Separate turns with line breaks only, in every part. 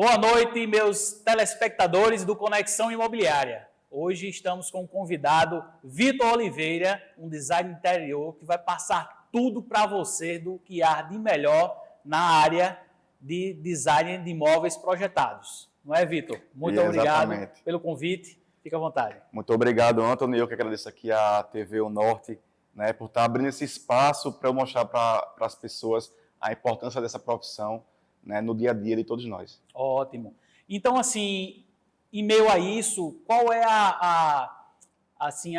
Boa noite, meus telespectadores do Conexão Imobiliária. Hoje estamos com um convidado, Vitor Oliveira, um designer interior que vai passar tudo para você do que há de melhor na área de design de imóveis projetados. Não é, Vitor? Muito obrigado pelo convite. Fica à vontade.
Muito obrigado, Antônio. Eu que agradeço aqui à TV O Norte, né, por estar abrindo esse espaço para eu mostrar para as pessoas a importância dessa profissão, né, no dia a dia de todos nós.
Ótimo. Então, assim, em meio a isso, qual é a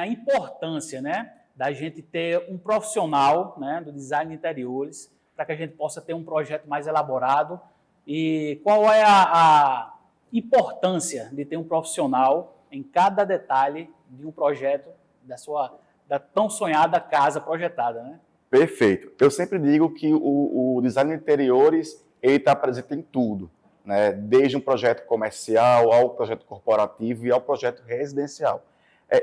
importância, né, da gente ter um profissional, né, do design de interiores, para que a gente possa ter um projeto mais elaborado? E qual é a importância de ter um profissional em cada detalhe de um projeto da tão sonhada casa projetada, né?
Perfeito. Eu sempre digo que o design de interiores ele está presente em tudo, né? Desde um projeto comercial ao projeto corporativo e ao projeto residencial.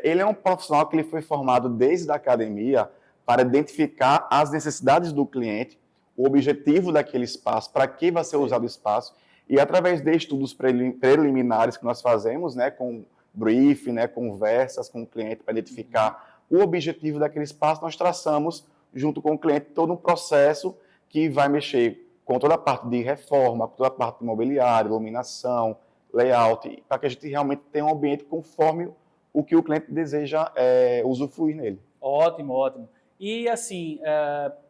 Ele é um profissional que ele foi formado desde a academia para identificar as necessidades do cliente, o objetivo daquele espaço, para que vai ser usado o espaço, e através de estudos preliminares que nós fazemos, né, com brief, né, conversas com o cliente para identificar o objetivo daquele espaço, nós traçamos, junto com o cliente, todo um processo que vai mexer com toda a parte de reforma, com toda a parte de mobiliário, iluminação, layout, para que a gente realmente tenha um ambiente conforme o que o cliente deseja usufruir nele.
Ótimo, ótimo. E assim,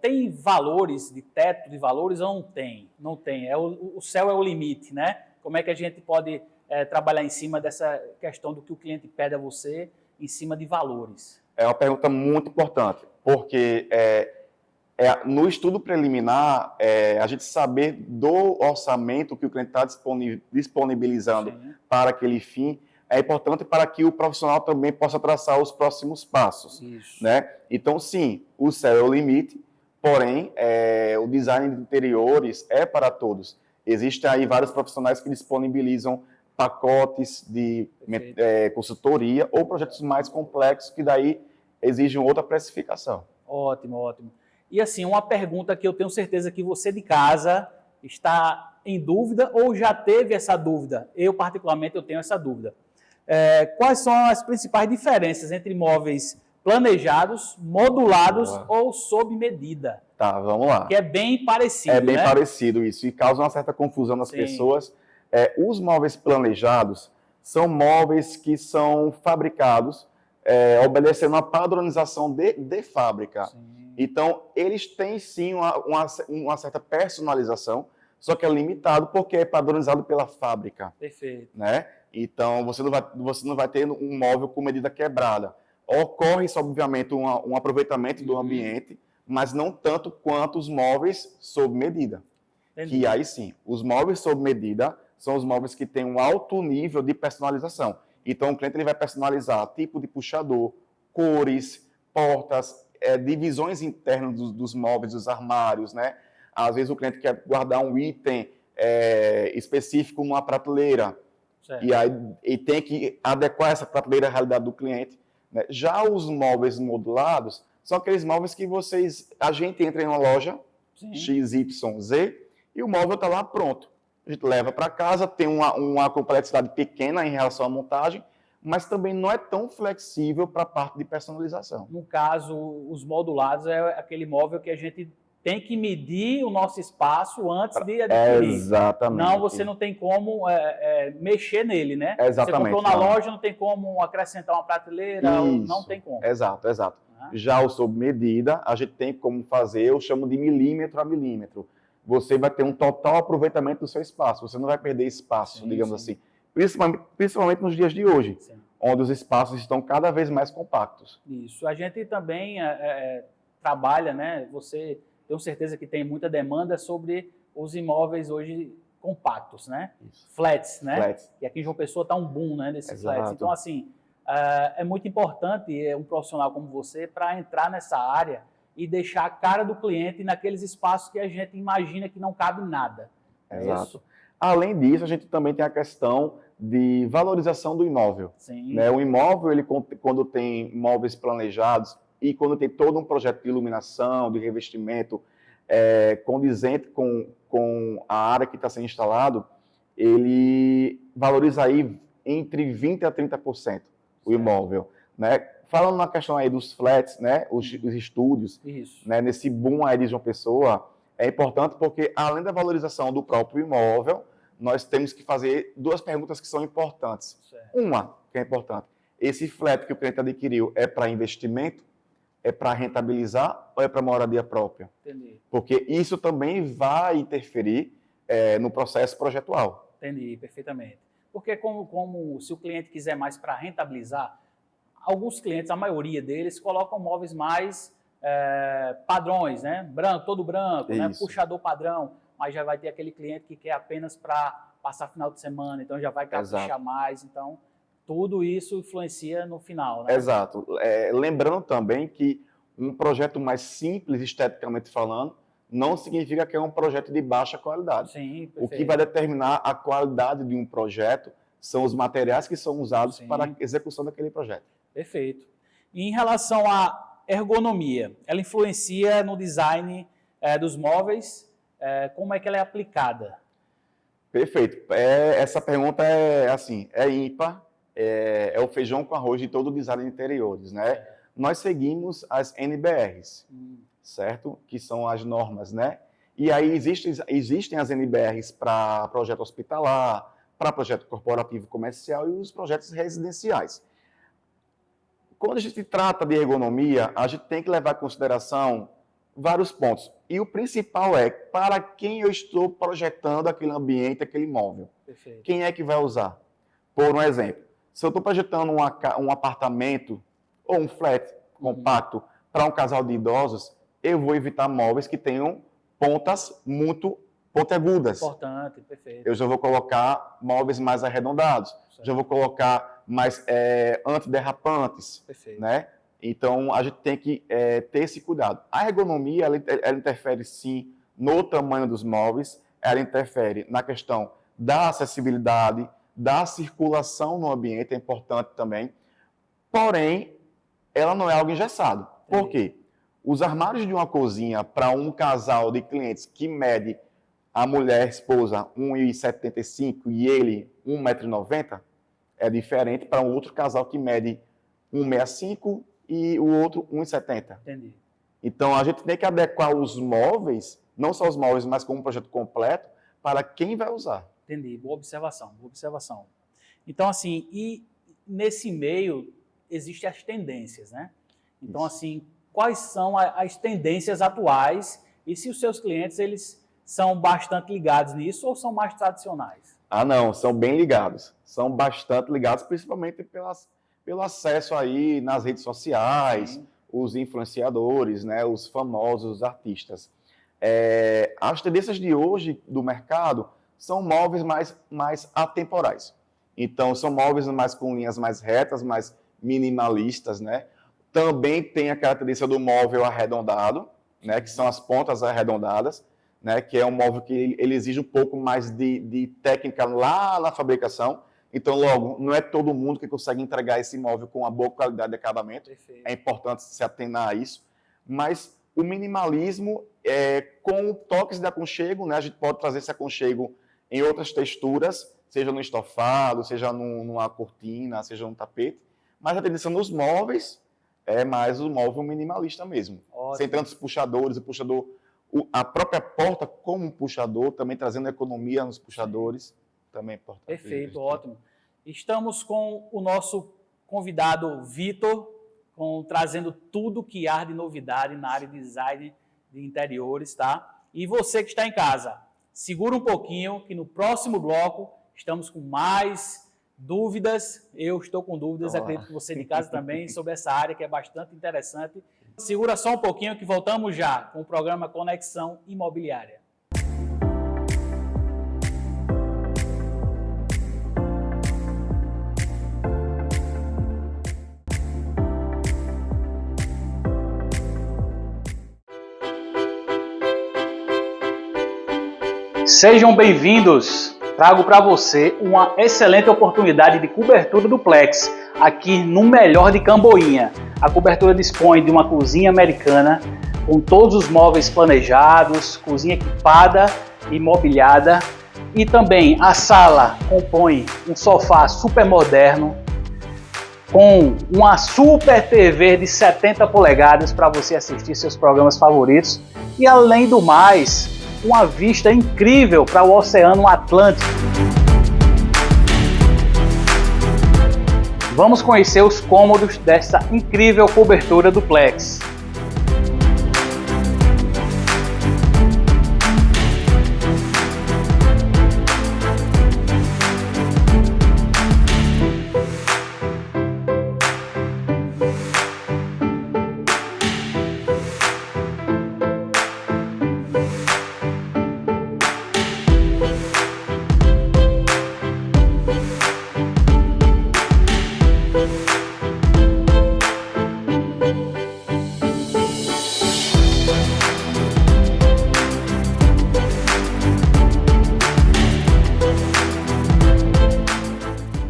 tem valores de teto de valores ou não tem? Não tem. O céu é o limite, né? Como é que a gente pode trabalhar em cima dessa questão do que o cliente pede a você, em cima de valores?
É uma pergunta muito importante, porque no estudo preliminar, a gente saber do orçamento que o cliente está disponibilizando para aquele fim é importante para que o profissional também possa traçar os próximos passos.
Isso.
Né? Então, sim, o céu é o limite, porém, o design de interiores é para todos. Existem aí vários profissionais que disponibilizam pacotes de consultoria ou projetos mais complexos que daí exigem outra precificação.
Ótimo, ótimo. E assim, uma pergunta que eu tenho certeza que você de casa está em dúvida ou já teve essa dúvida. Eu, particularmente, eu tenho essa dúvida. Quais são as principais diferenças entre imóveis planejados, modulados ou sob medida?
Tá, vamos lá.
Que é bem parecido,
É bem
né?
parecido isso e causa uma certa confusão nas pessoas. Os móveis planejados são móveis que são fabricados obedecendo a padronização de fábrica.
Sim.
Então, eles têm sim uma certa personalização, só que é limitado porque é padronizado pela fábrica.
Perfeito.
Né? Então, você não vai ter um móvel com medida quebrada. Ocorre, obviamente, um aproveitamento do ambiente, mas não tanto quanto os móveis sob medida.
Entendi.
Que aí sim, os móveis sob medida são os móveis que têm um alto nível de personalização. Então, o cliente ele vai personalizar tipo de puxador, cores, portas, divisões internas dos móveis, dos armários, né? Às vezes o cliente quer guardar um item específico numa prateleira.
Certo.
E aí ele tem que adequar essa prateleira à realidade do cliente. Né? Já os móveis modulados são aqueles móveis que a gente entra em uma loja, XYZ, e o móvel está lá pronto. A gente leva para casa, tem uma complexidade pequena em relação à montagem, mas também não é tão flexível para a parte de personalização.
No caso, os modulados é aquele móvel que a gente tem que medir o nosso espaço antes de adquirir.
Exatamente.
Não, você não tem como mexer nele, né?
Exatamente.
Você comprou na loja, não tem como acrescentar uma prateleira, não tem como.
Exato, exato. Já o sob medida, a gente tem como fazer, eu chamo de milímetro a milímetro. Você vai ter um total aproveitamento do seu espaço, você não vai perder espaço, digamos assim. Principalmente nos dias de hoje, onde os espaços estão cada vez mais compactos.
Isso. A gente também trabalha, né? Você... Tenho certeza que tem muita demanda sobre os imóveis hoje compactos, né? Isso. Flats, né?
Flats.
E aqui em João Pessoa está um boom, né, desses flats. Então, assim, é muito importante um profissional como você para entrar nessa área e deixar a cara do cliente naqueles espaços que a gente imagina que não cabe nada.
Exato. Isso? Além disso, a gente também tem a questão de valorização do imóvel.
Sim.
Né? O imóvel, ele, quando tem imóveis planejados, e quando tem todo um projeto de iluminação, de revestimento condizente com a área que está sendo instalado, ele valoriza aí entre 20% a 30% o imóvel, né? Falando na questão aí dos flats, né, os estúdios, né, nesse boom aí de João Pessoa, é importante porque, além da valorização do próprio imóvel, nós temos que fazer duas perguntas que são importantes. Certo. Uma, que é importante, esse flat que o cliente adquiriu é para investimento, é para rentabilizar ou é para moradia própria? Entendi. Porque isso também vai interferir no processo projetual.
Entendi, perfeitamente. Porque como se o cliente quiser mais para rentabilizar, alguns clientes, a maioria deles, colocam móveis mais padrões, né? Branco, todo branco, né? Puxador padrão, mas já vai ter aquele cliente que quer apenas para passar final de semana, então já vai caprichar mais, então tudo isso influencia no final, né?
Exato. Lembrando também que um projeto mais simples, esteticamente falando, não significa que é um projeto de baixa qualidade.
Sim,
o que vai determinar a qualidade de um projeto são os materiais que são usados para a execução daquele projeto.
Perfeito. E em relação à ergonomia, ela influencia no design dos móveis? Como é que ela é aplicada?
Perfeito. Essa pergunta é ímpar, é o feijão com arroz de todo o design de interiores, né? Nós seguimos as NBRs, certo? Que são as normas, né? E aí existem as NBRs para projeto hospitalar, para projeto corporativo comercial e os projetos residenciais. Quando a gente trata de ergonomia, a gente tem que levar em consideração vários pontos. E o principal é para quem eu estou projetando aquele ambiente, aquele imóvel.
Perfeito.
Quem é que vai usar? Por um exemplo, se eu estou projetando um apartamento ou um flat compacto para um casal de idosos, eu vou evitar móveis que tenham pontas muito pontiagudas.
Importante, perfeito.
Eu já vou colocar móveis mais arredondados. Certo. Já vou colocar mais antiderrapantes.
Perfeito.
Né? Então, a gente tem que ter esse cuidado. A ergonomia, ela interfere, sim, no tamanho dos móveis, ela interfere na questão da acessibilidade, da circulação no ambiente, é importante também. Porém, ela não é algo engessado. Por quê? Os armários de uma cozinha para um casal de clientes que mede a mulher, esposa, 1,75 e ele 1,90 m, é diferente para um outro casal que mede 1,65 e o outro 1,70.
Entendi.
Então, a gente tem que adequar os móveis, não só os móveis, mas como um projeto completo, para quem vai usar.
Entendi. Boa observação, boa observação. Então, assim, e nesse meio existem as tendências, né? Então, assim, quais são as tendências atuais e se os seus clientes, eles são bastante ligados nisso ou são mais tradicionais?
Ah, não, são bem ligados. São bastante ligados, principalmente pelo acesso aí nas redes sociais, os influenciadores, né, os famosos artistas. As tendências de hoje do mercado são móveis mais atemporais. Então, são móveis mais com linhas mais retas, mais minimalistas, né? Também tem a característica do móvel arredondado, né, que são as pontas arredondadas, né, que é um móvel que ele exige um pouco mais de técnica lá na fabricação. Então, logo, não é todo mundo que consegue entregar esse móvel com uma boa qualidade de acabamento.
Perfeito.
É importante se atenar a isso. Mas o minimalismo, com toques de aconchego, né, a gente pode trazer esse aconchego em outras texturas, seja no estofado, seja numa cortina, seja no tapete. Mas a tendência nos móveis é mais o móvel minimalista mesmo.
Ótimo.
Sem tantos puxadores, a própria porta como um puxador, também trazendo economia nos puxadores, também é importante.
Perfeito, ótimo. Estamos com o nosso convidado Vitor, trazendo tudo que há de novidade na área de design de interiores, tá? E você que está em casa, segura um pouquinho, que no próximo bloco estamos com mais dúvidas. Eu estou com dúvidas, acredito que você de casa também, sobre essa área que é bastante interessante. Segura só um pouquinho que voltamos já com o programa Conexão Imobiliária. Sejam bem-vindos! Trago para você uma excelente oportunidade de cobertura duplex aqui no melhor de Camboinha. A cobertura dispõe de uma cozinha americana com todos os móveis planejados, cozinha equipada e mobiliada E também a sala compõe um sofá super moderno, com uma super TV de 70 polegadas para você assistir seus programas favoritos. E além do mais, uma vista incrível para o Oceano Atlântico. Vamos conhecer os cômodos dessa incrível cobertura duplex.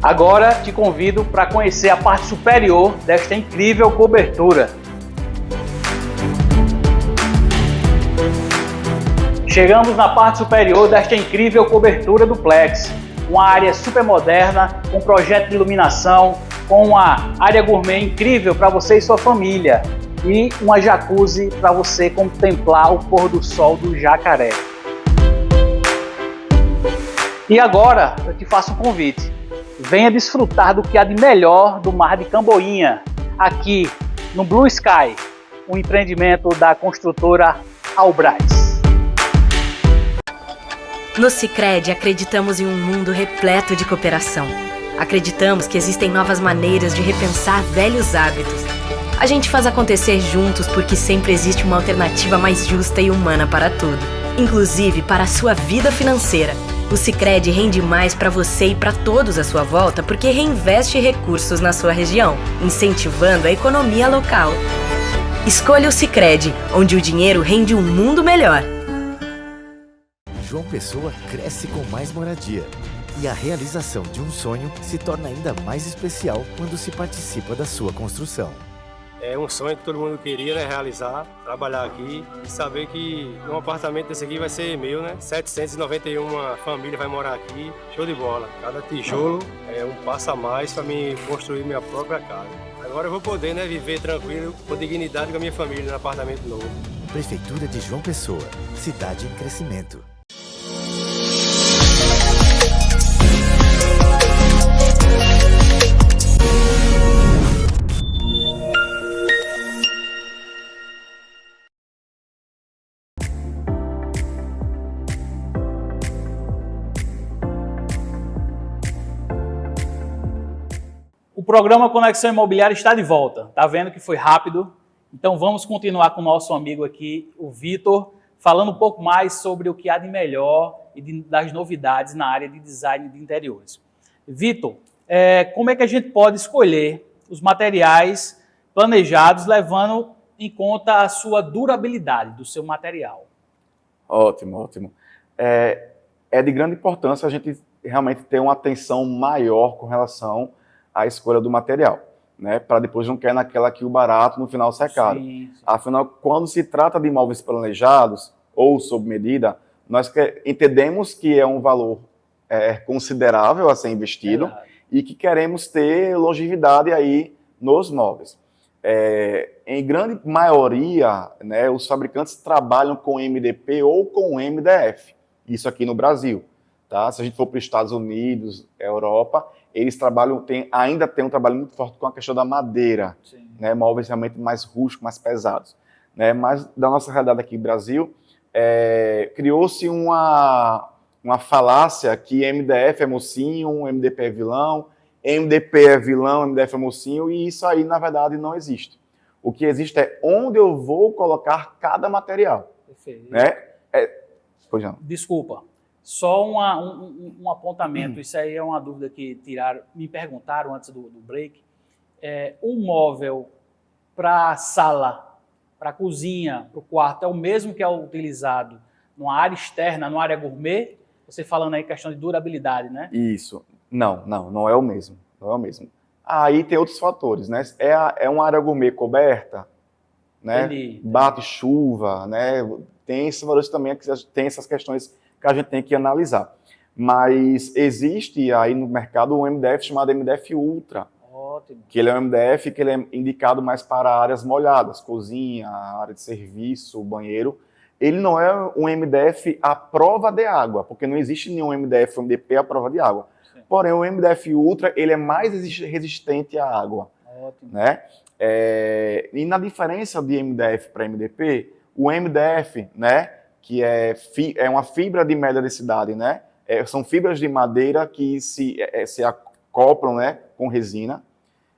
Agora te convido para conhecer a parte superior desta incrível cobertura. Chegamos na parte superior desta incrível cobertura duplex, uma área super moderna, com projeto de iluminação, com uma área gourmet incrível para você e sua família e uma jacuzzi para você contemplar o pôr do sol do Jacaré. E agora eu te faço um convite. Venha desfrutar do que há de melhor do Mar de Camboinha, aqui no Blue Sky, um empreendimento da construtora Albright.
No Sicredi acreditamos em um mundo repleto de cooperação. Acreditamos que existem novas maneiras de repensar velhos hábitos. A gente faz acontecer juntos porque sempre existe uma alternativa mais justa e humana para tudo, inclusive para a sua vida financeira. O Sicredi rende mais para você e para todos à sua volta porque reinveste recursos na sua região, incentivando a economia local. Escolha o Sicredi, onde o dinheiro rende um mundo melhor.
João Pessoa cresce com mais moradia. E a realização de um sonho se torna ainda mais especial quando se participa da sua construção.
É um sonho que todo mundo queria, né, realizar, trabalhar aqui e saber que um apartamento desse aqui vai ser meu, né? 791 famílias vai morar aqui, show de bola. Cada tijolo é um passo a mais para mim construir minha própria casa. Agora eu vou poder, né, viver tranquilo, com dignidade com a minha família no apartamento novo.
Prefeitura de João Pessoa, cidade em crescimento.
O programa Conexão Imobiliária está de volta. Tá vendo que foi rápido? Então vamos continuar com o nosso amigo aqui, o Vitor, falando um pouco mais sobre o que há de melhor e das novidades na área de design de interiores. Vitor, como é que a gente pode escolher os materiais planejados levando em conta a sua durabilidade do seu material?
Ótimo, ótimo. É de grande importância a gente realmente ter uma atenção maior com relação à escolha do material, né? Para depois não cair naquela que o barato no final sai caro.
Sim, sim.
Afinal, quando se trata de imóveis planejados ou sob medida, nós entendemos que é um valor considerável a ser investido e que queremos ter longevidade aí nos móveis. Em grande maioria, né, os fabricantes trabalham com MDP ou com MDF, isso aqui no Brasil. Tá? Se a gente for para os Estados Unidos, Europa, eles ainda tem um trabalho muito forte com a questão da madeira, né, móveis realmente mais rústicos, mais pesados. Né? Mas da nossa realidade aqui no Brasil, criou-se uma falácia que MDF é mocinho, MDP é vilão, MDP é vilão, MDF é mocinho, e isso aí, na verdade, não existe. O que existe é onde eu vou colocar cada material.
Perfeito.
Né? Pois não.
Desculpa, só um apontamento, isso aí é uma dúvida que me perguntaram antes do break. O móvel para sala, para cozinha, para o quarto, é o mesmo que é utilizado numa área externa, numa área gourmet? Você falando aí questão de durabilidade, né? Isso.
Não é o mesmo. Não é o mesmo. Aí tem outros fatores, né? É uma área gourmet coberta, né?
Entendi.
Bate chuva, né? Tem esses valores também, tem essas questões que a gente tem que analisar. Mas existe aí no mercado um MDF chamado MDF Ultra,
Ótimo.
que ele é um MDF que ele é indicado mais para áreas molhadas, cozinha, área de serviço, banheiro. Ele não é um MDF à prova de água, porque não existe nenhum MDF ou MDP à prova de água.
Sim.
Porém, o MDF Ultra ele é mais resistente à água.
Ótimo.
Né? E na diferença de MDF para MDP, o MDF, né, que é uma fibra de média densidade, né? São fibras de madeira que se acoplam, né, com resina,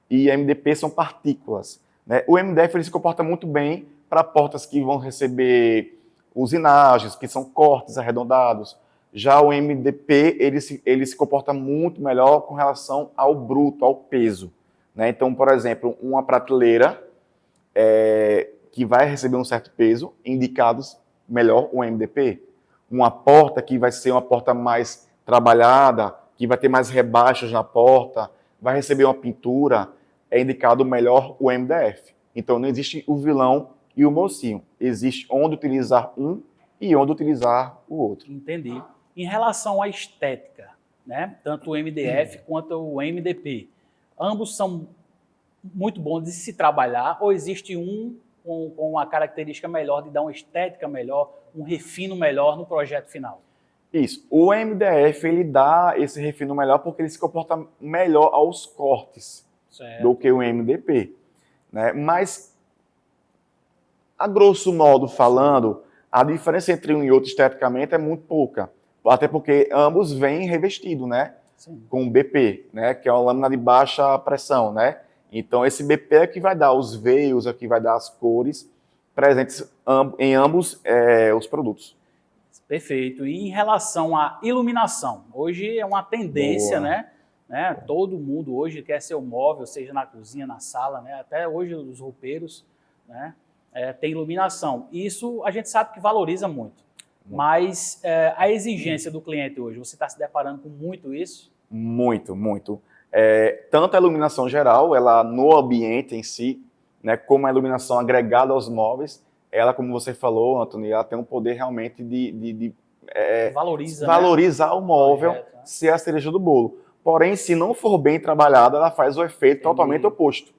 e MDP são partículas. Né? O MDF ele se comporta muito bem para portas que vão receber usinagens, que são cortes arredondados. Já o MDP ele se comporta muito melhor com relação ao bruto, ao peso. Né? Então, por exemplo, uma prateleira que vai receber um certo peso, indicados melhor o MDP. Uma porta que vai ser uma porta mais trabalhada, que vai ter mais rebaixos na porta, vai receber uma pintura, é indicado melhor o MDF. Então, não existe o vilão e o mocinho. Existe onde utilizar um e onde utilizar o outro.
Entendi. Em relação à estética, né? Tanto o MDF quanto o MDP, ambos são muito bons de se trabalhar, ou existe um com uma característica melhor de dar uma estética melhor, um refino melhor no projeto final?
Isso. O MDF ele dá esse refino melhor porque ele se comporta melhor aos cortes do que o MDP. Né? Mas, a grosso modo falando, a diferença entre um e outro esteticamente é muito pouca. Até porque ambos vêm revestidos, né?
Sim.
Com BP, né? Que é uma lâmina de baixa pressão, né? Então, esse BP é que vai dar os veios, é que vai dar as cores presentes em ambos os produtos.
Perfeito. E em relação à iluminação, hoje é uma tendência, né? Todo mundo hoje quer seu móvel, seja na cozinha, na sala, né? Até hoje os roupeiros, né? Tem iluminação. Isso a gente sabe que valoriza muito. Mas a exigência do cliente hoje, você está se deparando com muito isso?
Muito, muito. Tanto a iluminação geral, ela no ambiente em si, né, como a iluminação agregada aos móveis, ela, como você falou, Antônio, ela tem um poder realmente de valorizar o móvel, ser a cereja do bolo. Porém, se não for bem trabalhada, ela faz o efeito totalmente oposto.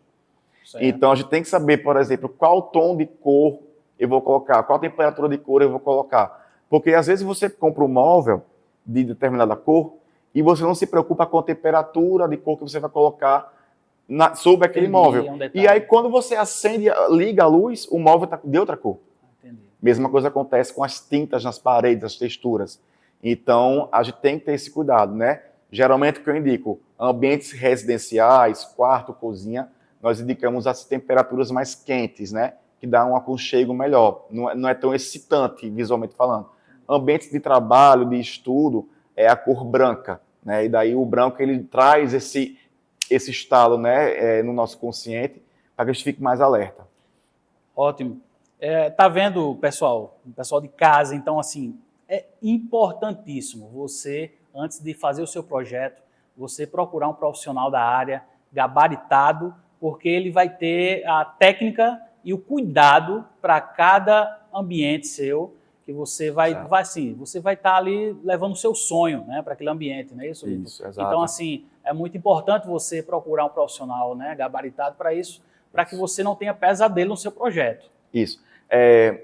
Certo. Então, a gente tem que saber, por exemplo, qual tom de cor eu vou colocar, qual temperatura de cor eu vou colocar. Porque, às vezes, você compra um móvel de determinada cor e você não se preocupa com a temperatura de cor que você vai colocar sobre aquele móvel. E aí, quando você acende, liga a luz, o móvel está de outra cor. Entendi. Mesma coisa acontece com as tintas nas paredes, as texturas. Então, a gente tem que ter esse cuidado, né? Geralmente, o que eu indico, ambientes residenciais, quarto, cozinha, nós indicamos as temperaturas mais quentes, né? Que dá um aconchego melhor. Não é tão excitante, visualmente falando. Ambientes de trabalho, de estudo, é a cor branca, né? E daí o branco, ele traz esse estalo, né, no nosso consciente, para que a gente fique mais alerta.
Ótimo. Tá vendo, pessoal? O pessoal de casa, então, assim, é importantíssimo você, antes de fazer o seu projeto, você procurar um profissional da área, gabaritado, porque ele vai ter a técnica e o cuidado para cada ambiente seu, que você vai estar ali levando o seu sonho, né, para aquele ambiente, não é isso?
Isso, exato.
Então, assim, é muito importante você procurar um profissional, né, gabaritado para isso, para que você não tenha pesadelo no seu projeto.
Isso.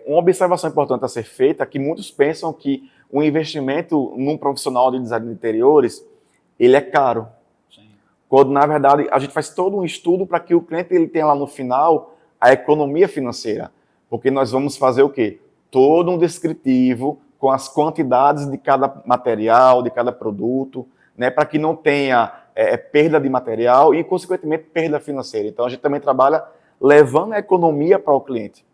Uma observação importante a ser feita é que muitos pensam que o investimento num profissional de design de interiores, ele é caro. Sim. Quando, na verdade, a gente faz todo um estudo para que o cliente ele tenha lá no final a economia financeira. Porque nós vamos fazer o quê? Todo um descritivo com as quantidades de cada material, de cada produto, né, para que não tenha perda de material e, consequentemente, perda financeira. Então, a gente também trabalha levando a economia para o cliente.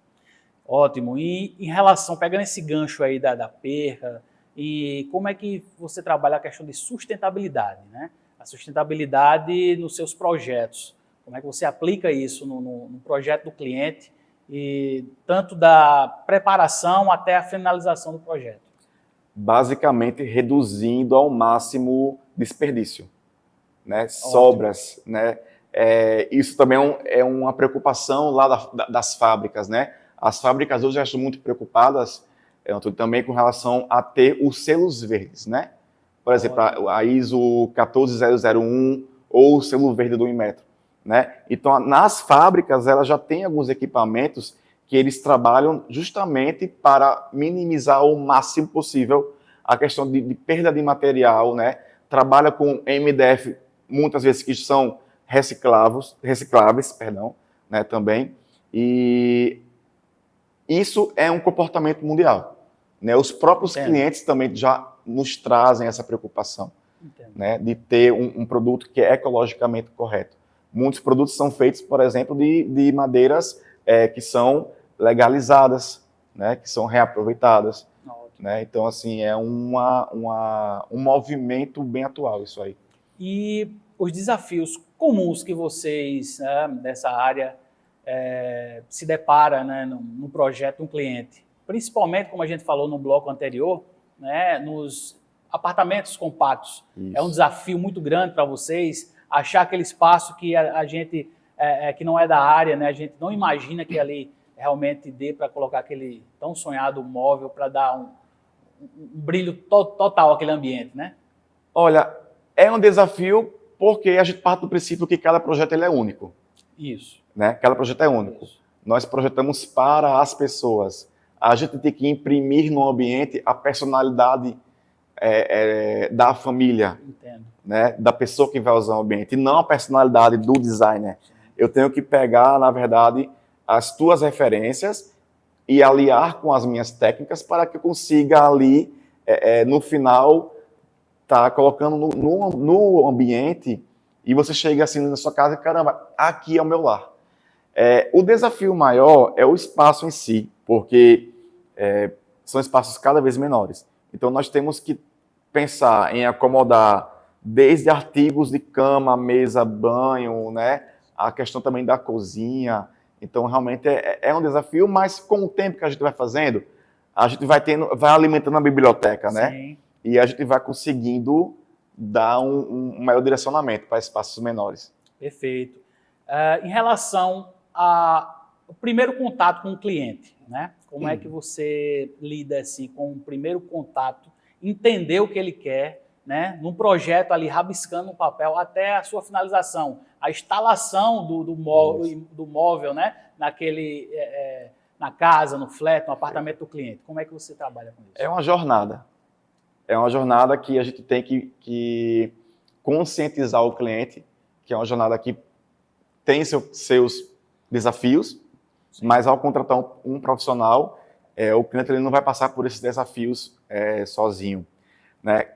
Ótimo. E em relação, pegando esse gancho aí da perca, e como é que você trabalha a questão de sustentabilidade, né? A sustentabilidade nos seus projetos. Como é que você aplica isso no projeto do cliente, e tanto da preparação até a finalização do projeto? Basicamente,
reduzindo ao máximo desperdício, né? Sobras, né? Isso também é uma preocupação lá das fábricas, né? As fábricas hoje estão muito preocupadas também com relação a ter os selos verdes, né? Por exemplo, a ISO 14001 ou o selo verde do Inmetro, né? Então, nas fábricas, elas já têm alguns equipamentos que eles trabalham justamente para minimizar o máximo possível a questão de perda de material, né? Trabalha com MDF, muitas vezes que são recicláveis, né, também. E isso é um comportamento mundial, né? Os próprios clientes também já nos trazem essa preocupação, né, de ter um produto que é ecologicamente correto. Muitos produtos são feitos, por exemplo, de madeiras que são legalizadas, né, que são reaproveitadas. Né? Então, assim, é um movimento bem atual isso aí.
E os desafios comuns que vocês, né, dessa área se depara, né, no projeto de um cliente, principalmente, como a gente falou no bloco anterior, né, nos apartamentos compactos. Isso. É um desafio muito grande para vocês achar aquele espaço que a gente, que não é da área, né, a gente não imagina que ali realmente dê para colocar aquele tão sonhado móvel para dar um brilho total àquele ambiente, né?
Olha, é um desafio porque a gente parte do princípio que cada projeto ele é único.
Isso.
Né? Cada projeto é único. Isso. Nós projetamos para as pessoas. A gente tem que imprimir no ambiente a personalidade da família, né? Da pessoa que vai usar o ambiente, e não a personalidade do designer. Sim. Eu tenho que pegar, na verdade, as tuas referências e aliar com as minhas técnicas para que eu consiga ali, no final, tá colocando no ambiente e você chega assim na sua casa e, caramba, aqui é o meu lar. O desafio maior é o espaço em si, porque são espaços cada vez menores. Então, nós temos que pensar em acomodar desde artigos de cama, mesa, banho, né? A questão também da cozinha. Então, realmente é um desafio, mas com o tempo que a gente vai fazendo, a gente vai alimentando a biblioteca, né? Sim. E a gente vai conseguindo dar um maior direcionamento para espaços menores.
Perfeito. Em relação ao primeiro contato com o cliente, né? Como é que você lida assim, com o primeiro contato, entender o que ele quer, né? Num projeto ali, rabiscando no papel, até a sua finalização, a instalação do móvel, né? Na casa, no flat, no apartamento do cliente. Como é que você trabalha com isso?
É uma jornada. É uma jornada que a gente tem que conscientizar o cliente, que é uma jornada que tem seus desafios, sim, mas ao contratar um profissional, o cliente ele não vai passar por esses desafios sozinho, né?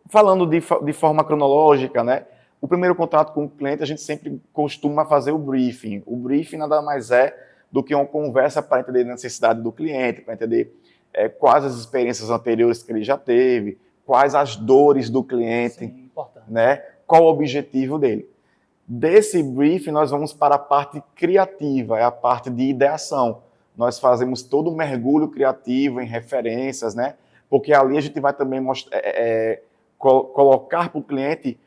Falando de forma cronológica, né? O primeiro contato com o cliente, a gente sempre costuma fazer o briefing. O briefing nada mais é do que uma conversa para entender a necessidade do cliente, para entender quais as experiências anteriores que ele já teve, quais as dores do cliente, sim, né? Qual o objetivo dele. Desse briefing, nós vamos para a parte criativa, é a parte de ideação. Nós fazemos todo um mergulho criativo em referências, né? Porque ali a gente vai também colocar para o cliente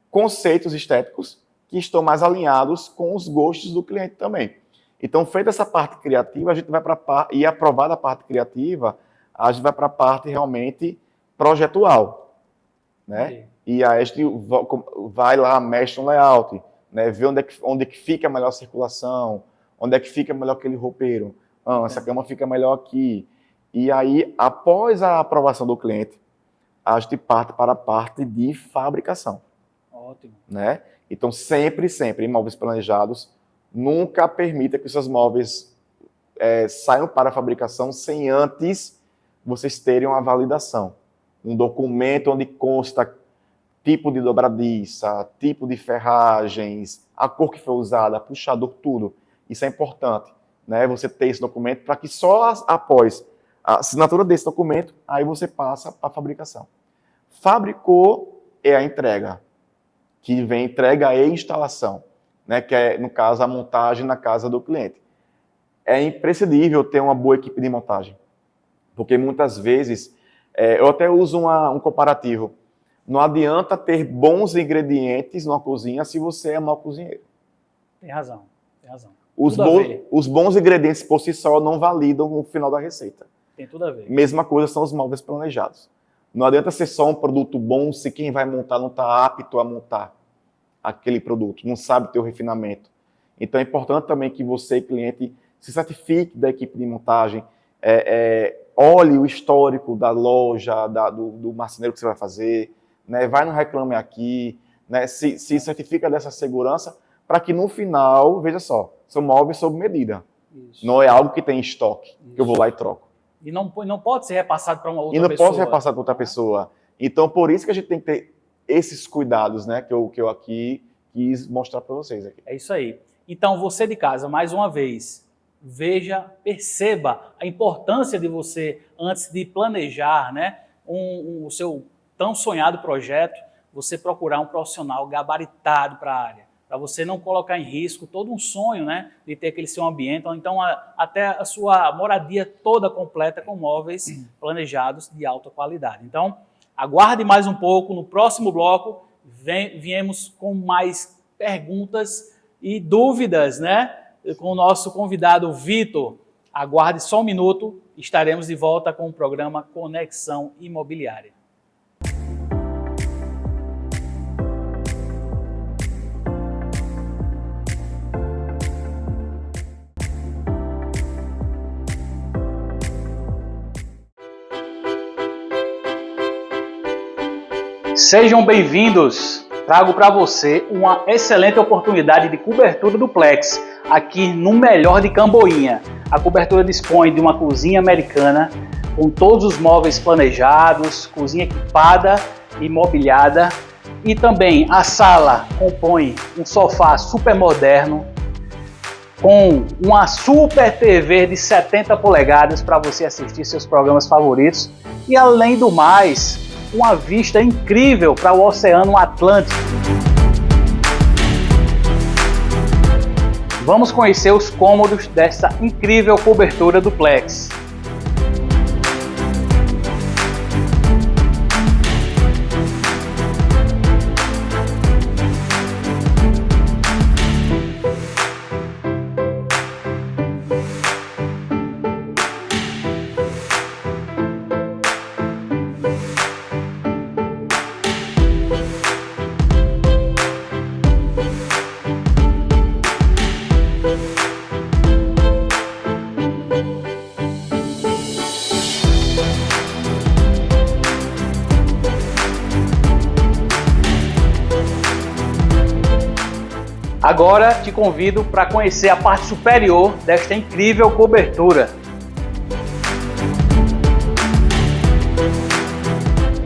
conceitos estéticos que estão mais alinhados com os gostos do cliente também. Então, feita essa parte criativa, a gente vai para e aprovada a parte criativa, a gente vai para a parte realmente projetual, né? Sim. E aí a gente vai lá, mexe no layout, né? Vê onde é que fica a melhor circulação, onde é que fica melhor aquele roupeiro. Essa cama fica melhor aqui. E aí, após a aprovação do cliente, a gente parte para a parte de fabricação.
Ótimo.
Né? Então, sempre, imóveis planejados, nunca permita que os seus móveis saiam para a fabricação sem antes vocês terem uma validação. Um documento onde consta tipo de dobradiça, tipo de ferragens, a cor que foi usada, puxador, tudo. Isso é importante, né? Você ter esse documento para que só após a assinatura desse documento, aí você passa para a fabricação. Fabricou é a entrega, que vem entrega e instalação, né? Que é, no caso, a montagem na casa do cliente. É imprescindível ter uma boa equipe de montagem, porque muitas vezes, eu até uso um comparativo, não adianta ter bons ingredientes numa cozinha se você é mau cozinheiro.
Tem razão, tem razão.
Os bons ingredientes por si só não validam o final da receita.
Tem tudo a ver.
Mesma coisa são os móveis planejados. Não adianta ser só um produto bom se quem vai montar não está apto a montar aquele produto, não sabe ter o refinamento. Então é importante também que você, cliente, se certifique da equipe de montagem, olhe o histórico da loja, do marceneiro que você vai fazer, né? Vai no Reclame Aqui, né? Se certifica dessa segurança para que no final, veja só, são móveis sob medida. Isso. Não é algo que tem em estoque, que eu vou lá e troco.
E não pode ser repassado para uma outra pessoa.
E não pode ser repassado para outra pessoa. Então, por isso que a gente tem que ter esses cuidados, né? Que eu aqui quis mostrar para vocês. Aqui.
É isso aí. Então, você de casa, mais uma vez, veja, perceba a importância de você, antes de planejar, né, o seu tão sonhado projeto, você procurar um profissional gabaritado para a área, para você não colocar em risco todo um sonho, né, de ter aquele seu ambiente, ou então até a sua moradia toda completa com móveis planejados de alta qualidade. Então, aguarde mais um pouco, no próximo bloco, viemos com mais perguntas e dúvidas, né, com o nosso convidado Vitor. Aguarde só um minuto, estaremos de volta com o programa Conexão Imobiliária. Sejam bem-vindos! Trago para você uma excelente oportunidade de cobertura duplex aqui no melhor de Camboinha. A cobertura dispõe de uma cozinha americana com todos os móveis planejados, cozinha equipada e mobiliada, e também a sala compõe um sofá super moderno com uma super TV de 70 polegadas para você assistir seus programas favoritos e, além do mais, uma vista incrível para o Oceano Atlântico. Vamos conhecer os cômodos dessa incrível cobertura duplex. Agora te convido para conhecer a parte superior desta incrível cobertura.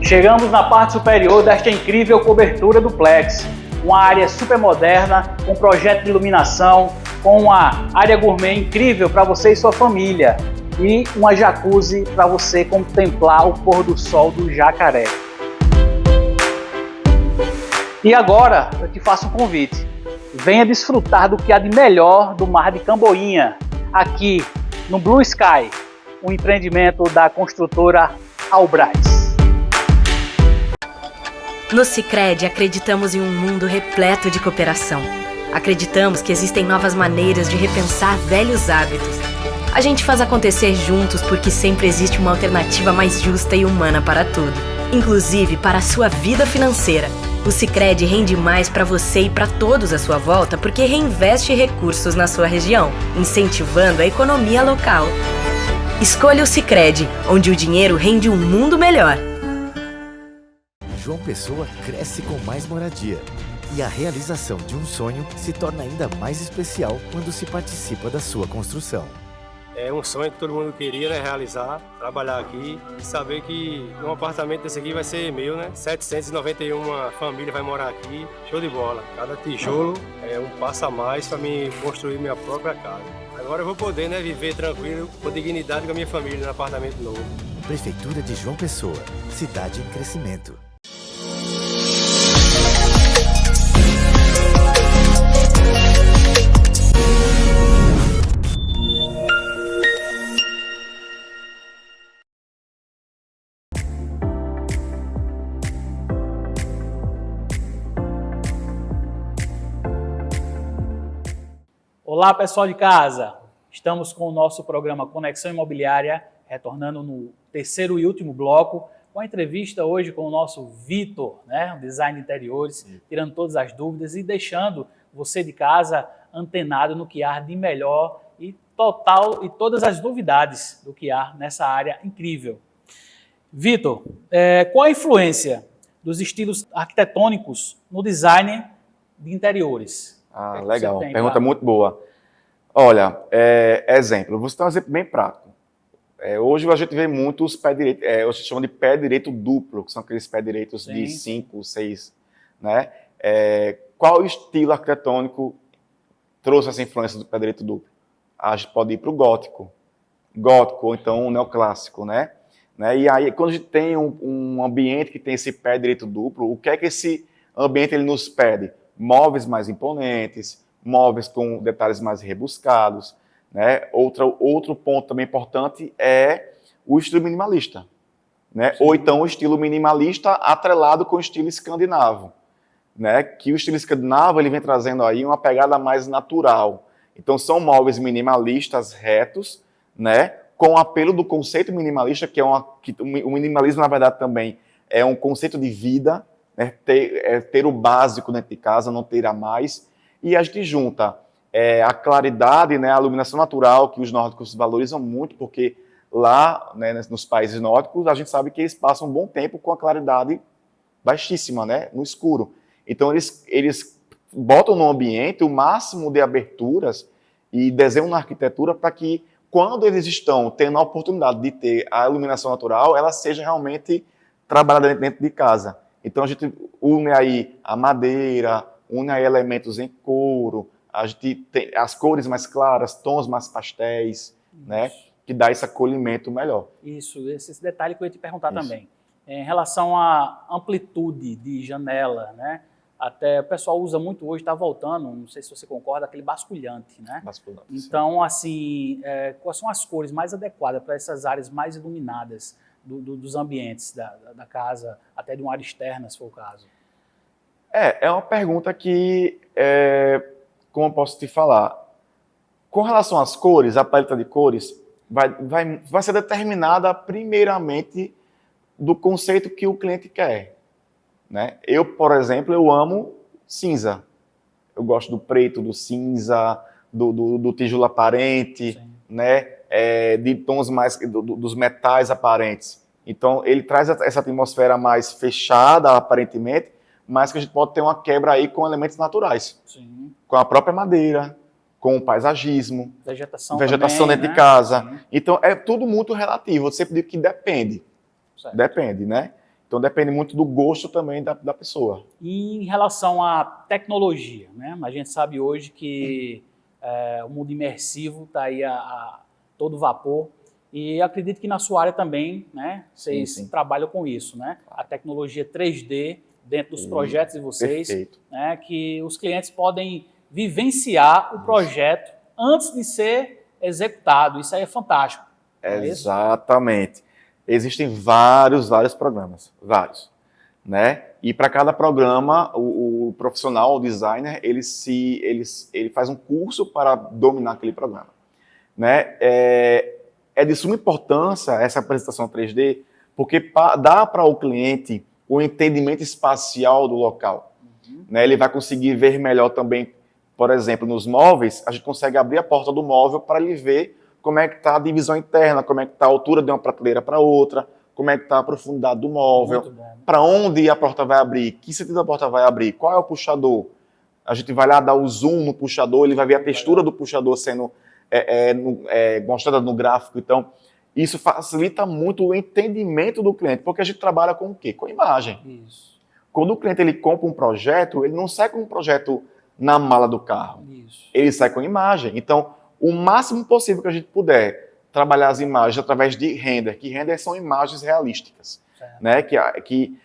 Chegamos na parte superior desta incrível cobertura duplex. Uma área super moderna, com projeto de iluminação, com uma área gourmet incrível para você e sua família. E uma jacuzzi para você contemplar o pôr do sol do Jacaré. E agora eu te faço um convite. Venha desfrutar do que há de melhor do Mar de Camboinha, aqui no Blue Sky, um empreendimento da construtora Albras.
No Sicredi acreditamos em um mundo repleto de cooperação. Acreditamos que existem novas maneiras de repensar velhos hábitos. A gente faz acontecer juntos porque sempre existe uma alternativa mais justa e humana para tudo, inclusive para a sua vida financeira. O Sicredi rende mais para você e para todos à sua volta porque reinveste recursos na sua região, incentivando a economia local. Escolha o Sicredi, onde o dinheiro rende um mundo melhor.
João Pessoa cresce com mais moradia. E a realização de um sonho se torna ainda mais especial quando se participa da sua construção.
É um sonho que todo mundo queria, né, realizar, trabalhar aqui e saber que um apartamento desse aqui vai ser meu, né? 791 famílias vai morar aqui, show de bola. Cada tijolo é um passo a mais para mim construir minha própria casa. Agora eu vou poder, né, viver tranquilo, com dignidade com a minha família no apartamento novo.
Prefeitura de João Pessoa, cidade em crescimento.
Olá, pessoal de casa! Estamos com o nosso programa Conexão Imobiliária, retornando no terceiro e último bloco, com a entrevista hoje com o nosso Vitor, né, design de interiores, tirando todas as dúvidas e deixando você de casa antenado no que há de melhor e todas as novidades do que há nessa área incrível. Vitor, qual a influência dos estilos arquitetônicos no design de interiores?
Legal, pergunta muito boa. Olha, exemplo, vou citar um exemplo bem prático. Hoje a gente vê muito os pé direito, hoje se chama de pé direito duplo, que são aqueles pé direitos de 5, 6, né? Qual estilo arquitetônico trouxe essa influência do pé direito duplo? A gente pode ir para o gótico, ou então o neoclássico, né? E aí, quando a gente tem um ambiente que tem esse pé direito duplo, o que é que esse ambiente ele nos pede? Móveis mais imponentes, móveis com detalhes mais rebuscados, né? Outro ponto também importante é o estilo minimalista, né? Ou então o estilo minimalista atrelado com o estilo escandinavo, né? Que o estilo escandinavo ele vem trazendo aí uma pegada mais natural. Então são móveis minimalistas retos, né? Com o apelo do conceito minimalista, que o minimalismo na verdade também é um conceito de vida, né? Ter o básico dentro de casa, não ter a mais, e a gente junta a claridade, né, a iluminação natural, que os nórdicos valorizam muito, porque lá, né, nos países nórdicos, a gente sabe que eles passam um bom tempo com a claridade baixíssima, né, no escuro. Então, eles botam no ambiente o máximo de aberturas e desenham na arquitetura para que, quando eles estão tendo a oportunidade de ter a iluminação natural, ela seja realmente trabalhada dentro de casa. Então, a gente une aí a madeira, une aí elementos em couro, a gente tem as cores mais claras, tons mais pastéis, né, que dá esse acolhimento melhor.
Isso, esse detalhe que eu ia te perguntar também. Em relação à amplitude de janela, né, até o pessoal usa muito hoje, está voltando, não sei se você concorda, aquele basculhante, né?
Basculhante,
então, assim, quais são as cores mais adequadas para essas áreas mais iluminadas dos ambientes da casa, até de uma área externa, se for o caso?
É uma pergunta que, como eu posso te falar, com relação às cores, a paleta de cores vai ser determinada primeiramente do conceito que o cliente quer, né? Eu, por exemplo, eu amo cinza. Eu gosto do preto, do cinza, do tijolo aparente, né? De tons mais dos metais aparentes. Então, ele traz essa atmosfera mais fechada, aparentemente, mas que a gente pode ter uma quebra aí com elementos naturais. Sim. Com a própria madeira, com o paisagismo, vegetação também, dentro de casa. Sim. Então, é tudo muito relativo. Eu sempre digo que depende. Certo. Depende, né? Então, depende muito do gosto também da pessoa.
E em relação à tecnologia, né? A gente sabe hoje que o mundo imersivo está aí a todo vapor. E acredito que na sua área também, né? Vocês trabalham com isso, né? A tecnologia 3D dentro dos projetos de vocês, né, que os clientes podem vivenciar o projeto antes de ser executado. Isso aí é fantástico.
Exatamente. Existem vários programas, né? E para cada programa, o profissional, o designer, ele faz um curso para dominar aquele programa, né? É de suma importância essa apresentação 3D, porque dá para o cliente o entendimento espacial do local. Né? Ele vai conseguir ver melhor também, por exemplo, nos móveis, a gente consegue abrir a porta do móvel para ele ver como é que está a divisão interna, como é que está a altura de uma prateleira para outra, como é que está a profundidade do móvel, para onde a porta vai abrir, que sentido a porta vai abrir, qual é o puxador. A gente vai lá dar o zoom no puxador, ele vai ver a textura do puxador sendo mostrada no gráfico. Então, isso facilita muito o entendimento do cliente, porque a gente trabalha com o quê? Com imagem. Isso. Quando o cliente ele compra um projeto, ele não sai com um projeto na mala do carro. Isso. Ele sai com imagem. Então, o máximo possível que a gente puder trabalhar as imagens através de render, que render são imagens realísticas, né? que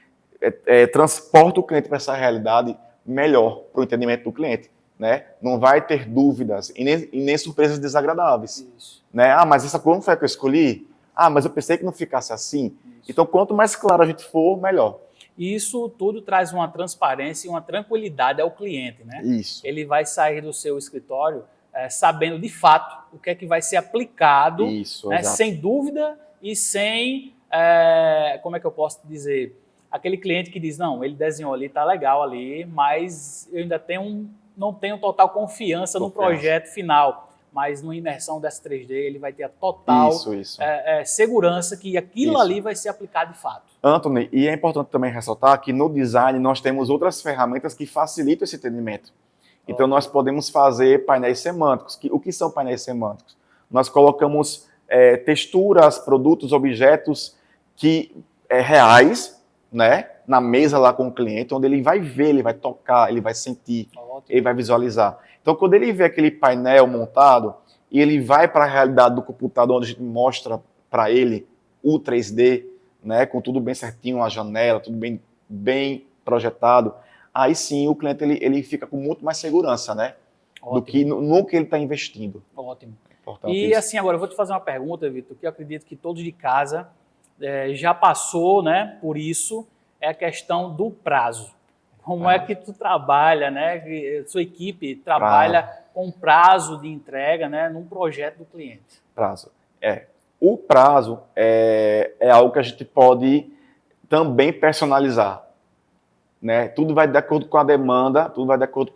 transporta o cliente para essa realidade melhor para o entendimento do cliente. Né? Não vai ter dúvidas e nem surpresas desagradáveis. Né? Mas essa cor não foi a que eu escolhi? Mas eu pensei que não ficasse assim. Isso. Então, quanto mais claro a gente for, melhor.
E isso tudo traz uma transparência e uma tranquilidade ao cliente. Né?
Isso.
Ele vai sair do seu escritório sabendo de fato o que é que vai ser aplicado,
isso,
né? Sem dúvida e sem como é que eu posso dizer, aquele cliente que diz, não, ele desenhou ali, tá legal ali, mas eu ainda não tenho total confiança no projeto final, mas numa imersão dessa 3D ele vai ter a total segurança que aquilo ali vai ser aplicado de fato.
Anthony, e é importante também ressaltar que no design nós temos outras ferramentas que facilitam esse entendimento. Então nós podemos fazer painéis semânticos. O que são painéis semânticos? Nós colocamos texturas, produtos, objetos reais, né, na mesa lá com o cliente, onde ele vai ver, ele vai tocar, ele vai sentir, ele vai visualizar. Então, quando ele vê aquele painel montado e ele vai para a realidade do computador, onde a gente mostra para ele o 3D, né, com tudo bem certinho, a janela, tudo bem projetado, aí sim o cliente ele fica com muito mais segurança, né, do que no que ele está investindo.
Ótimo. E assim, agora eu vou te fazer uma pergunta, Vitor, que eu acredito que todos de casa já passou, né, por isso, é a questão do prazo. Como é que tu trabalha, né, sua equipe trabalha com prazo de entrega, né, num projeto do cliente?
Prazo. O prazo é algo que a gente pode também personalizar, né? Tudo vai de acordo com a demanda, tudo vai de acordo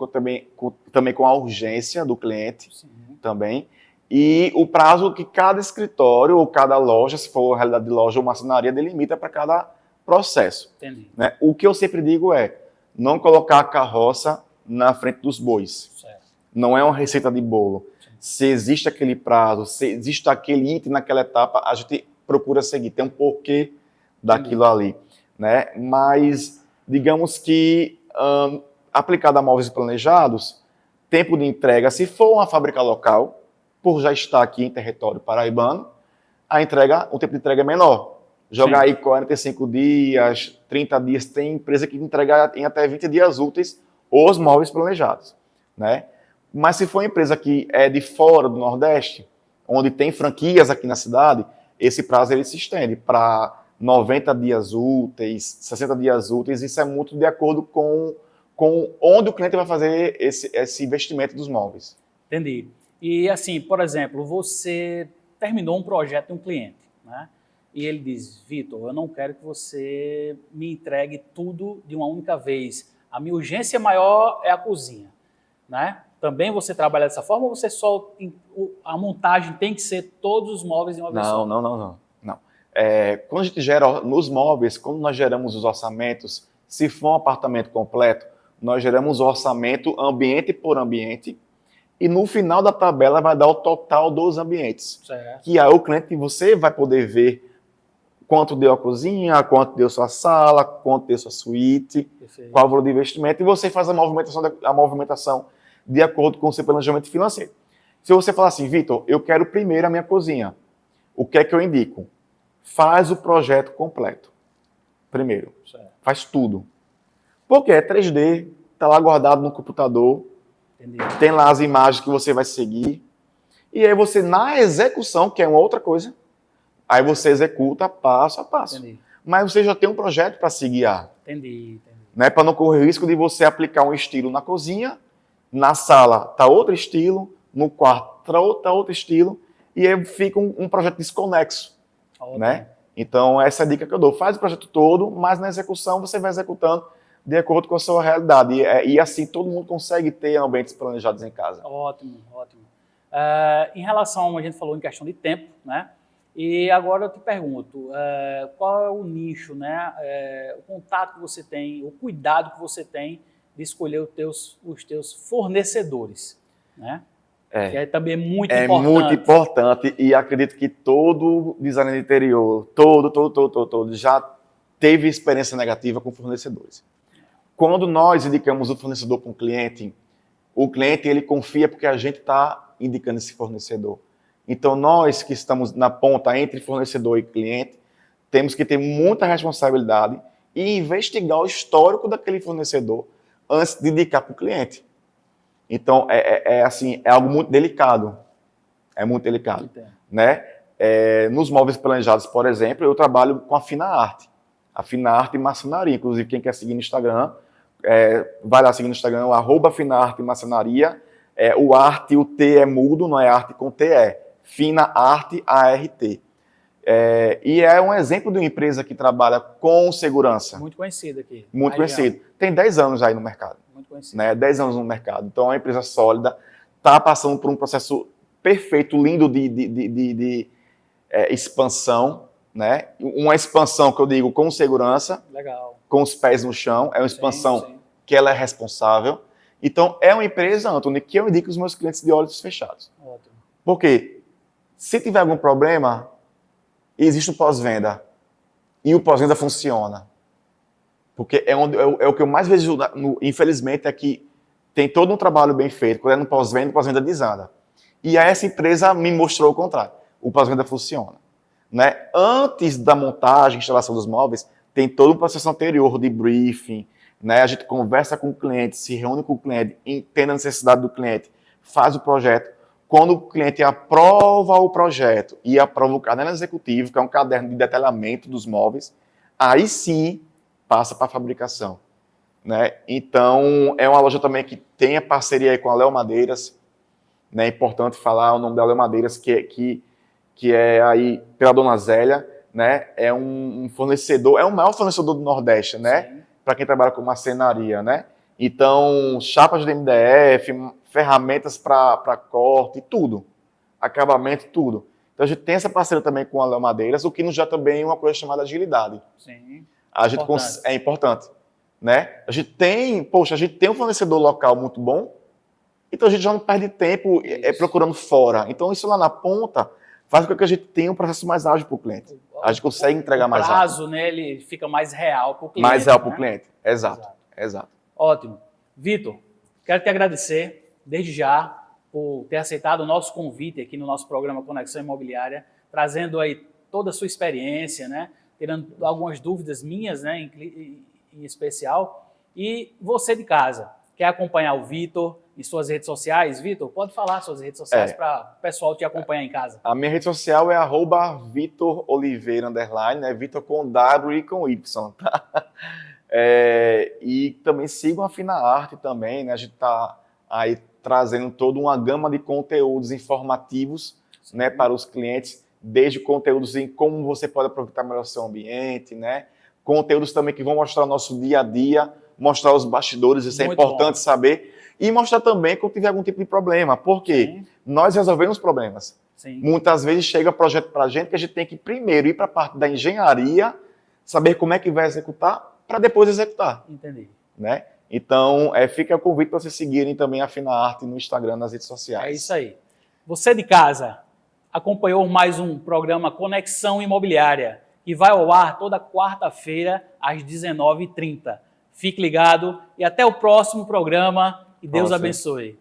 também com a urgência do cliente. Sim. Também. E o prazo que cada escritório ou cada loja, se for realidade de loja ou marcenaria, delimita para cada processo.
Entendi.
Né? O que eu sempre digo é não colocar a carroça na frente dos bois.
Certo.
Não é uma receita de bolo. Sim. Se existe aquele prazo, se existe aquele item naquela etapa, a gente procura seguir. Tem um porquê daquilo ali. Né? Mas, digamos que, aplicado a móveis planejados, tempo de entrega, se for uma fábrica local, por já estar aqui em território paraibano, o tempo de entrega é menor. Jogar aí 45 dias, 30 dias, tem empresa que entrega em até 20 dias úteis os móveis planejados. Né? Mas se for uma empresa que é de fora do Nordeste, onde tem franquias aqui na cidade, esse prazo ele se estende para 90 dias úteis, 60 dias úteis, isso é muito de acordo com onde o cliente vai fazer esse investimento dos móveis.
Entendi. E assim, por exemplo, você terminou um projeto de um cliente, né? E ele diz, Vitor, eu não quero que você me entregue tudo de uma única vez. A minha urgência maior é a cozinha, né? Também você trabalha dessa forma ou você a montagem tem que ser todos os móveis de uma vez só?
Não. Quando a gente gera nos móveis, quando nós geramos os orçamentos, se for um apartamento completo, nós geramos o orçamento ambiente por ambiente, e no final da tabela vai dar o total dos ambientes.
Certo.
Que aí o cliente, você vai poder ver quanto deu a cozinha, quanto deu sua sala, quanto deu sua suíte,
Perfeito.
Qual o valor do investimento, e você faz a movimentação de acordo com o seu planejamento financeiro. Se você falar assim, Vitor, eu quero primeiro a minha cozinha, o que é que eu indico? Faz o projeto completo. Primeiro.
Certo.
Faz tudo. Porque é 3D, está lá guardado no computador,
Entendi.
Tem lá as imagens que você vai seguir. E aí você, na execução, que é uma outra coisa, aí você executa passo a passo.
Entendi.
Mas você já tem um projeto para se guiar.
Entendi.
Né? Para não correr o risco de você aplicar um estilo na cozinha, na sala está outro estilo, no quarto está outro estilo, e aí fica um projeto desconexo. Né? Então, essa é a dica que eu dou. Faz o projeto todo, mas na execução você vai executando de acordo com a sua realidade. E assim todo mundo consegue ter ambientes planejados em casa.
Ótimo. Em relação, a gente falou em questão de tempo, né? E agora eu te pergunto, qual é o nicho, né? O contato que você tem, o cuidado que você tem de escolher os teus fornecedores, né? Que é também muito importante. É
muito importante e acredito que todo designer de interior, todo já teve experiência negativa com fornecedores. Quando nós indicamos o fornecedor para um cliente, o cliente ele confia porque a gente está indicando esse fornecedor. Então, nós que estamos na ponta entre fornecedor e cliente, temos que ter muita responsabilidade e investigar o histórico daquele fornecedor antes de indicar para o cliente. Então, assim, é algo muito delicado. É muito delicado. Né? Nos móveis planejados, por exemplo, eu trabalho com a Fina Arte. A Fina Arte Marcenaria. Inclusive, quem quer seguir no Instagram, vai lá seguir no Instagram, @Fina Arte Marcenaria. O arte, o T é mudo, não é arte com TE. Fina Arte ART. E é um exemplo de uma empresa que trabalha com segurança.
Muito conhecida aqui.
Muito
na região.
conhecido. Tem 10 anos aí no mercado.
Muito conhecida.
Né? 10 anos no mercado. Então, é uma empresa sólida, está passando por um processo perfeito, lindo de expansão. Né? Uma expansão que eu digo com segurança,
Legal.
com os pés no chão. É uma expansão
Sim.
que ela é responsável. Então, é uma empresa, Antônio, que eu indico os meus clientes de olhos fechados.
Ótimo.
Por quê? Se tiver algum problema, existe o pós-venda. E o pós-venda funciona. Porque é o que eu mais vejo, infelizmente, é que tem todo um trabalho bem feito. Quando é no pós-venda, o pós-venda desanda. E aí essa empresa me mostrou o contrário. O pós-venda funciona. Né? Antes da montagem, instalação dos móveis, tem todo um processo anterior de briefing. Né? A gente conversa com o cliente, se reúne com o cliente, entende a necessidade do cliente, faz o projeto. Quando o cliente aprova o projeto e aprova o caderno executivo, que é um caderno de detalhamento dos móveis, aí sim passa para a fabricação. Né? Então, é uma loja também que tem a parceria aí com a Léo Madeiras. Né? É importante falar o nome da Léo Madeiras, que é aí pela Dona Zélia. Né? É um fornecedor, é o maior fornecedor do Nordeste, né? Para quem trabalha com marcenaria. Né? Então, chapas de MDF, ferramentas para corte, tudo. Acabamento, tudo. Então, a gente tem essa parceria também com a Léo Madeiras, o que nos dá também uma coisa chamada agilidade.
Sim.
É importante. Né? A gente tem um fornecedor local muito bom, então a gente já não perde tempo procurando fora. Então, isso lá na ponta faz com que a gente tenha um processo mais ágil para o cliente. A gente consegue entregar mais rápido.
O prazo, né, ele fica mais real para o cliente.
Mais real para o cliente. Exato.
Ótimo. Vitor, quero te agradecer, desde já, por ter aceitado o nosso convite aqui no nosso programa Conexão Imobiliária, trazendo aí toda a sua experiência, né, tirando algumas dúvidas minhas, né, em especial. E você de casa, quer acompanhar o Vitor em suas redes sociais? Vitor, pode falar suas redes sociais para o pessoal te acompanhar em casa.
A minha rede social é @VitorOliveira_, né? Vitor com W e com Y, tá? E também sigam a Fina Arte também, né? A gente está aí trazendo toda uma gama de conteúdos informativos, né, para os clientes, desde conteúdos em como você pode aproveitar melhor o seu ambiente, né? Conteúdos também que vão mostrar o nosso dia a dia, mostrar os bastidores, isso é importante saber. E mostrar também quando tiver algum tipo de problema. Por quê? Nós resolvemos problemas.
Sim.
Muitas vezes chega projeto para a gente que a gente tem que primeiro ir para a parte da engenharia, saber como é que vai executar, para depois executar.
Entendi.
Né? Então, fica o convite para vocês seguirem também a Fina Arte no Instagram, nas redes sociais.
É isso aí. Você de casa acompanhou mais um programa Conexão Imobiliária, que vai ao ar toda quarta-feira, às 19h30. Fique ligado e até o próximo programa. E Deus abençoe.